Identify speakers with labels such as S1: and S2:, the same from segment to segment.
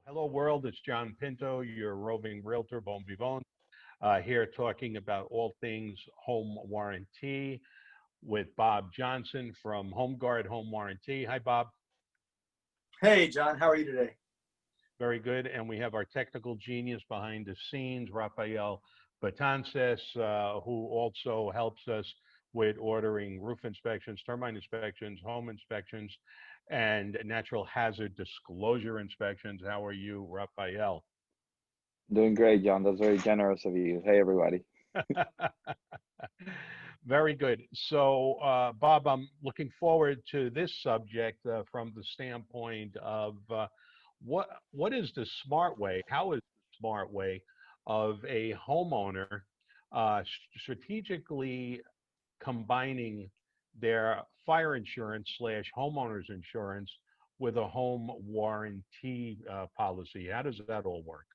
S1: Hello, world. It's John Pinto, your roving realtor, Bon Vivant, here talking about all things home warranty with Bob Johnson from HomeGuard Home Warranty. Hi, Bob.
S2: Hey, John, how are you today?
S1: Very good. And we have our technical genius behind the scenes, Rafael Batances, who also helps us with ordering roof inspections, termite inspections, home inspections, and natural hazard disclosure inspections. How are you, Rafael?
S3: Doing great, John. That's very generous of you. Hey, everybody.
S1: Very good. So, Bob, I'm looking forward to this subject from the standpoint of what is the smart way? How is the smart way of a homeowner strategically combining their fire insurance slash homeowners insurance with a home warranty policy? How does that all work?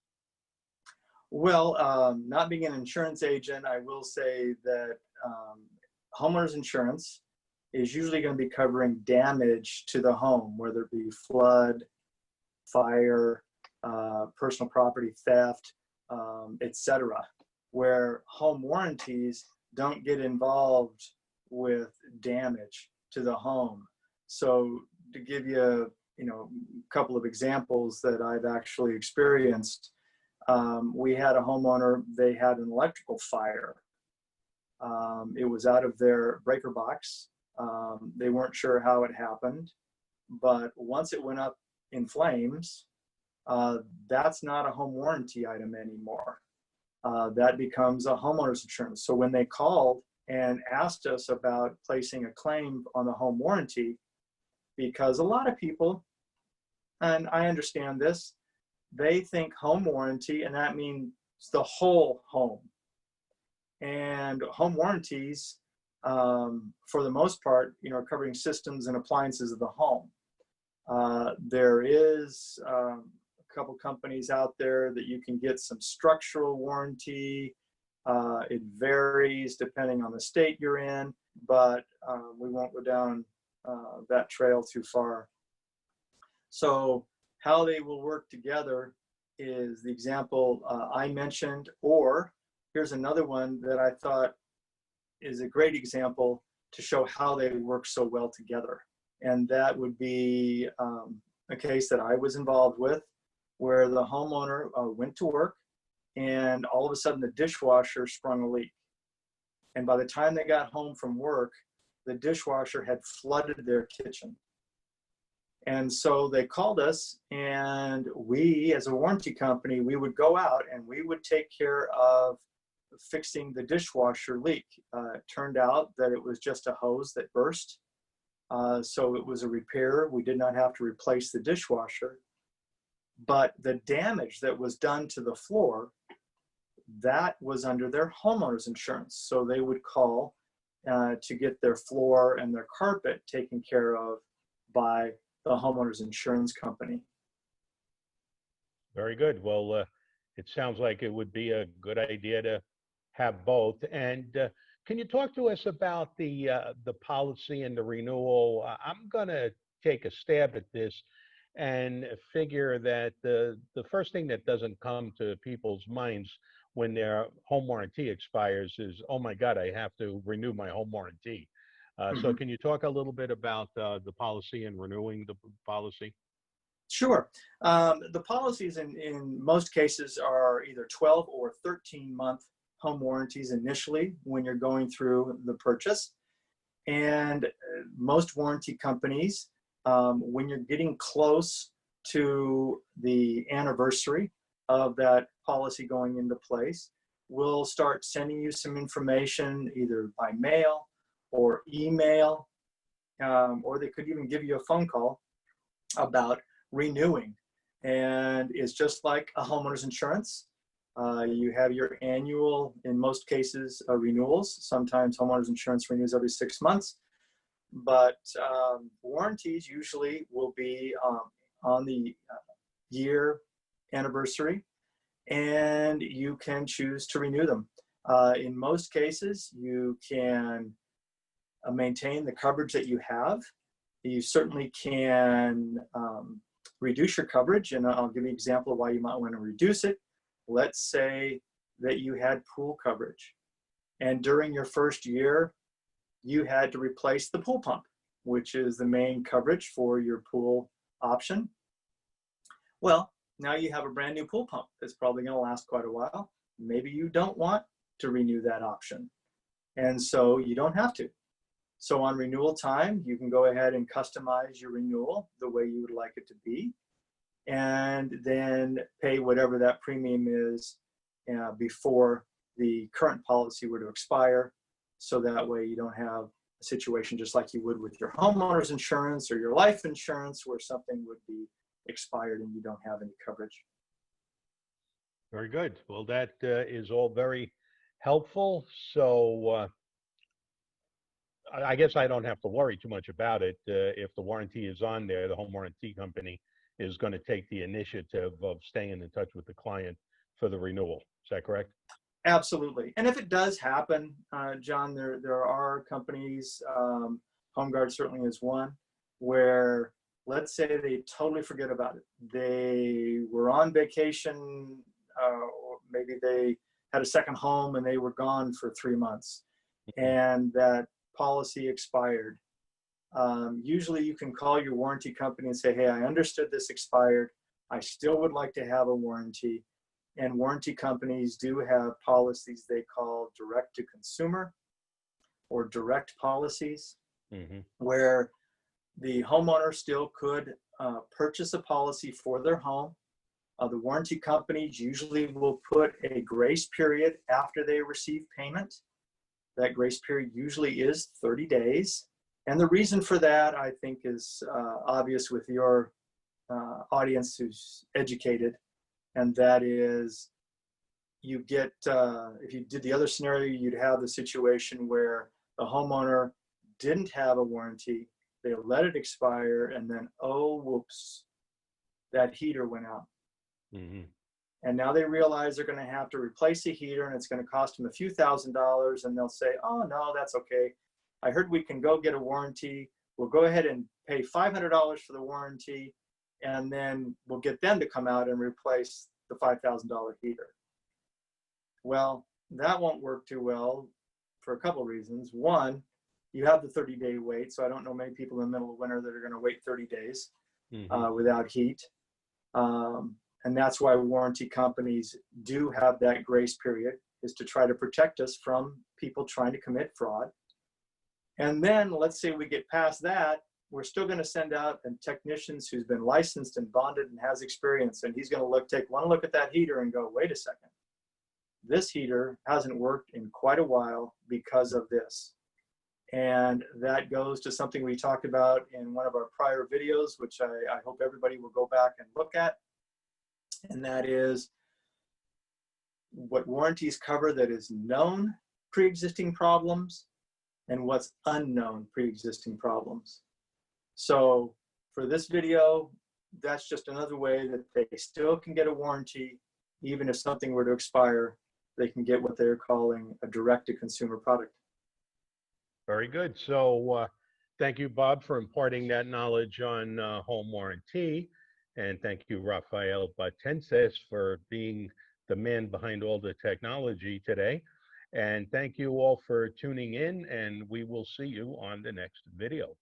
S2: Well, not being an insurance agent, I will say that homeowners insurance is usually going to be covering damage to the home, whether it be flood, fire, personal property theft, etc., where home warranties don't get involved with damage to the home. So to give you, a couple of examples that I've actually experienced, we had a homeowner, they had an electrical fire. It was out of their breaker box. They weren't sure how it happened, but once it went up in flames, that's not a home warranty item anymore. That becomes a homeowner's insurance. So when they called and asked us about placing a claim on the home warranty, because a lot of people, and I understand this, they think home warranty, and that means the whole home. And home warranties, for the most part, are covering systems and appliances of the home. There is a couple companies out there that you can get some structural warranty. It varies depending on the state you're in, but we won't go down that trail too far. So how they will work together is the example I mentioned, or here's another one that I thought is a great example to show how they work so well together. And that would be a case that I was involved with where the homeowner went to work and all of a sudden the dishwasher sprung a leak. And by the time they got home from work, the dishwasher had flooded their kitchen. And so they called us, and we, as a warranty company, we would go out and we would take care of fixing the dishwasher leak. It turned out that it was just a hose that burst. So it was a repair. We did not have to replace the dishwasher. But the damage that was done to the floor, that was under their homeowner's insurance. So they would call to get their floor and their carpet taken care of by the homeowner's insurance company.
S1: Very good. Well, it sounds like it would be a good idea to have both. And can you talk to us about the policy and the renewal? I'm going to take a stab at this and figure that the first thing that doesn't come to people's minds when their home warranty expires is, oh my God, I have to renew my home warranty. So can you talk a little bit about the policy and renewing the policy?
S2: Sure. The policies in most cases are either 12 or 13-month home warranties initially when you're going through the purchase. And most warranty companies, when you're getting close to the anniversary of that policy going into place, will start sending you some information either by mail or email, or they could even give you a phone call about renewing. And it's just like a homeowner's insurance. You have your annual, in most cases, renewals. Sometimes homeowners insurance renews every 6 months, but warranties usually will be on the year anniversary, and you can choose to renew them. In most cases, you can maintain the coverage that you have. You certainly can reduce your coverage, and I'll give you an example of why you might want to reduce it. Let's say that you had pool coverage, and during your first year, you had to replace the pool pump, which is the main coverage for your pool option. Well, now you have a brand new pool pump that's probably going to last quite a while. Maybe you don't want to renew that option, and so you don't have to. So on renewal time, you can go ahead and customize your renewal the way you would like it to be, and then pay whatever that premium is before the current policy were to expire. So that way you don't have a situation just like you would with your homeowner's insurance or your life insurance where something would be expired and you don't have any coverage.
S1: Very good. Well, that is all very helpful. So I guess I don't have to worry too much about it. If the warranty is on there, the home warranty company is going to take the initiative of staying in touch with the client for the renewal. Is that correct?
S2: Absolutely. And if it does happen, John, there are companies, HomeGuard certainly is one, where let's say they totally forget about it. They were on vacation, or maybe they had a second home and they were gone for 3 months, and that policy expired. Usually you can call your warranty company and say, hey, I understood this expired. I still would like to have a warranty. And warranty companies do have policies they call direct to consumer or direct policies, where the homeowner still could purchase a policy for their home. The warranty companies usually will put a grace period after they receive payment. That grace period usually is 30 days. And the reason for that, I think, is obvious with your audience who's educated. And that is, you get, if you did the other scenario, you'd have the situation where the homeowner didn't have a warranty, they let it expire, and then, oh, whoops, that heater went out. And now they realize they're going to have to replace the heater, and it's going to cost them a few $1,000s, and they'll say, oh, no, that's okay. I heard we can go get a warranty. We'll go ahead and pay $500 for the warranty, and then we'll get them to come out and replace the $5,000 heater. Well, that won't work too well for a couple of reasons. One, you have the 30-day wait, so I don't know many people in the middle of winter that are going to wait 30 days without heat. And that's why warranty companies do have that grace period, is to try to protect us from people trying to commit fraud. And then let's say we get past that, we're still going to send out a technician who's been licensed and bonded and has experience, and he's going to take one look at that heater and go, wait a second, this heater hasn't worked in quite a while because of this. And that goes to something we talked about in one of our prior videos, which I hope everybody will go back and look at. And that is what warranties cover that is known pre-existing problems and what's unknown pre-existing problems. So for this video, that's just another way that they still can get a warranty. Even if something were to expire, they can get what they're calling a direct-to-consumer product.
S1: Very good. So thank you, Bob, for imparting that knowledge on home warranty. And thank you, Rafael Batenses, for being the man behind all the technology today. And thank you all for tuning in, and we will see you on the next video.